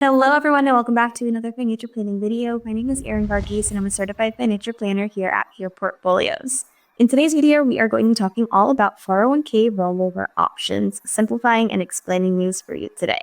Hello, everyone, and welcome back to another financial planning video. My name is Erin Varghese, and I'm a certified financial planner here at Pure Portfolios. In today's video, we are going to be talking all about 401k rollover options, simplifying and explaining these for you today.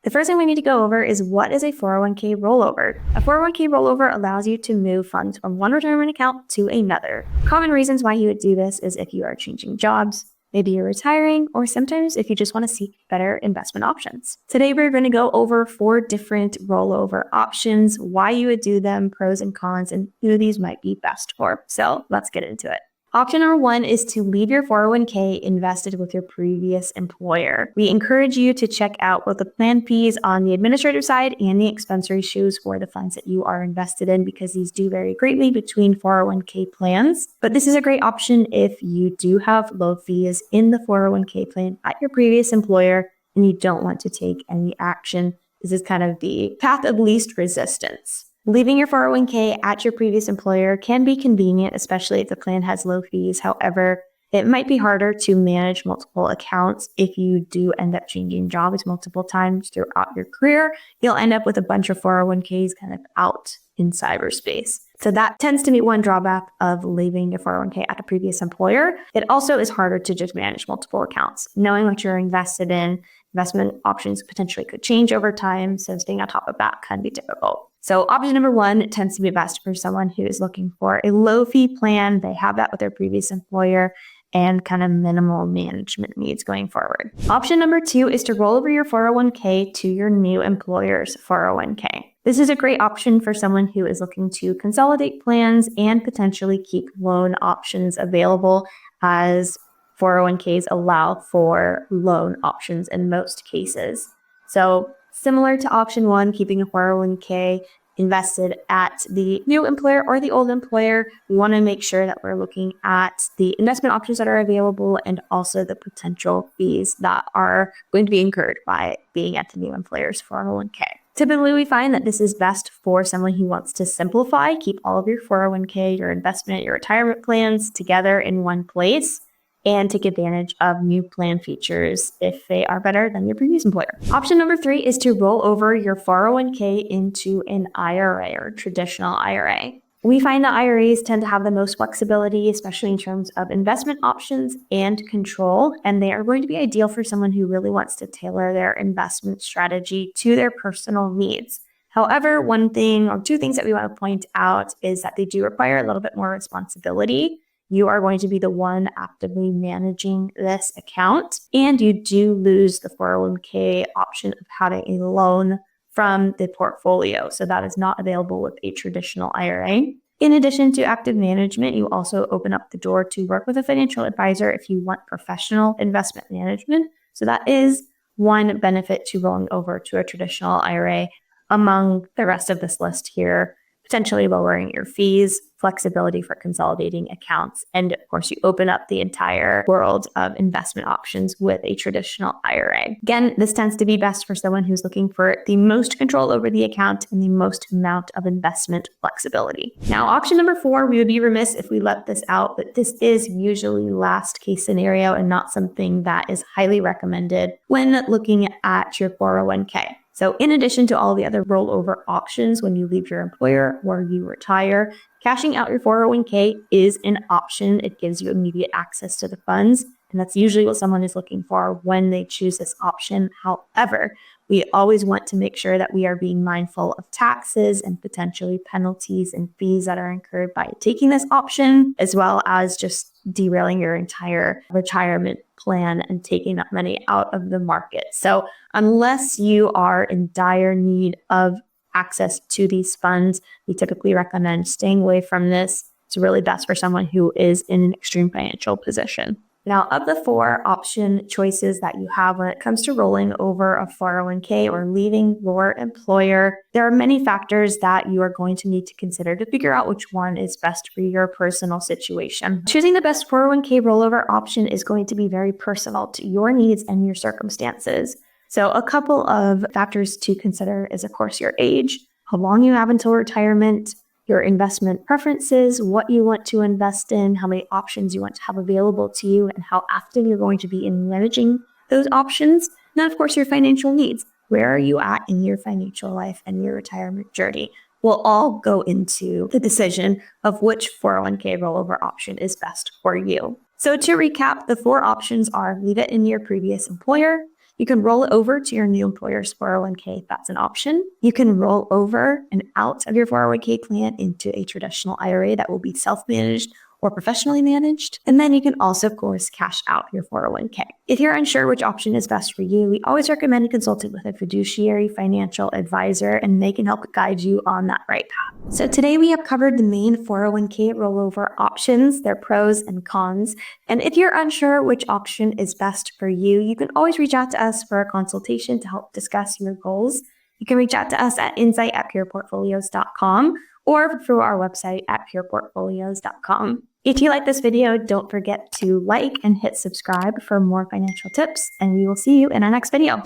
The first thing we need to go over is what is a 401k rollover. A 401k rollover allows you to move funds from one retirement account to another. Common reasons why you would do this is if you are changing jobs, maybe you're retiring, or sometimes if you just want to seek better investment options. Today, we're going to go over 4 different rollover options, why you would do them, pros and cons, and who these might be best for. So let's get into it. Option number 1 is to leave your 401k invested with your previous employer. We encourage you to check out both the plan fees on the administrative side and the expense ratios for the funds that you are invested in, because these do vary greatly between 401k plans. But this is a great option if you do have low fees in the 401k plan at your previous employer and you don't want to take any action. This is kind of the path of least resistance. Leaving your 401k at your previous employer can be convenient, especially if the plan has low fees. However, it might be harder to manage multiple accounts if you do end up changing jobs multiple times throughout your career. You'll end up with a bunch of 401ks kind of out in cyberspace. So that tends to be one drawback of leaving your 401k at a previous employer. It also is harder to just manage multiple accounts. Knowing what you're invested in, investment options potentially could change over time, so staying on top of that can be difficult. So option number 1 tends to be best for someone who is looking for a low fee plan. They have that with their previous employer and kind of minimal management needs going forward. Option number 2 is to roll over your 401k to your new employer's 401k. This is a great option for someone who is looking to consolidate plans and potentially keep loan options available, as 401ks allow for loan options in most cases. So similar to option 1, keeping a 401k invested at the new employer or the old employer, we want to make sure that we're looking at the investment options that are available and also the potential fees that are going to be incurred by being at the new employer's 401k. Typically, we find that this is best for someone who wants to simplify, keep all of your 401k, your investment, your retirement plans together in one place, and take advantage of new plan features if they are better than your previous employer. Option number 3 is to roll over your 401k into an IRA or traditional IRA. We find that IRAs tend to have the most flexibility, especially in terms of investment options and control, and they are going to be ideal for someone who really wants to tailor their investment strategy to their personal needs. However, one thing or two things that we want to point out is that they do require a little bit more responsibility. You are going to be the one actively managing this account, and you do lose the 401k option of having a loan from the portfolio. So that is not available with a traditional IRA. In addition to active management, you also open up the door to work with a financial advisor if you want professional investment management. So that is one benefit to rolling over to a traditional IRA among the rest of this list here. Potentially lowering your fees, flexibility for consolidating accounts, and of course, you open up the entire world of investment options with a traditional IRA. Again, this tends to be best for someone who's looking for the most control over the account and the most amount of investment flexibility. Now, option number 4, we would be remiss if we let this out, but this is usually last case scenario and not something that is highly recommended when looking at your 401k. So in addition to all the other rollover options when you leave your employer or you retire, cashing out your 401k is an option. It gives you immediate access to the funds, and that's usually what someone is looking for when they choose this option. However, we always want to make sure that we are being mindful of taxes and potentially penalties and fees that are incurred by taking this option, as well as just derailing your entire retirement plan and taking that money out of the market. So unless you are in dire need of access to these funds, we typically recommend staying away from this. It's really best for someone who is in an extreme financial position. Now, of the 4 option choices that you have when it comes to rolling over a 401k or leaving your employer, there are many factors that you are going to need to consider to figure out which one is best for your personal situation. Choosing the best 401k rollover option is going to be very personal to your needs and your circumstances. So a couple of factors to consider is, of course, your age, how long you have until retirement, your investment preferences, what you want to invest in, how many options you want to have available to you, and how active you're going to be in managing those options. And then, of course, your financial needs. where are you at in your financial life and your retirement journey will all go into the decision of which 401k rollover option is best for you. So to recap, the 4 options are: leave it in your previous employer. You can roll it over to your new employer's 401k if that's an option. You can roll over and out of your 401k plan into a traditional IRA that will be self-managed or professionally managed. And then you can also, of course, cash out your 401k. If you're unsure which option is best for you, we always recommend consulting with a fiduciary financial advisor, and they can help guide you on that right path. So today we have covered the main 401k rollover options, their pros and cons. And if you're unsure which option is best for you, you can always reach out to us for a consultation to help discuss your goals. You can reach out to us at insight@pureportfolios.com or through our website at pureportfolios.com. If you like this video, don't forget to like and hit subscribe for more financial tips, and we will see you in our next video.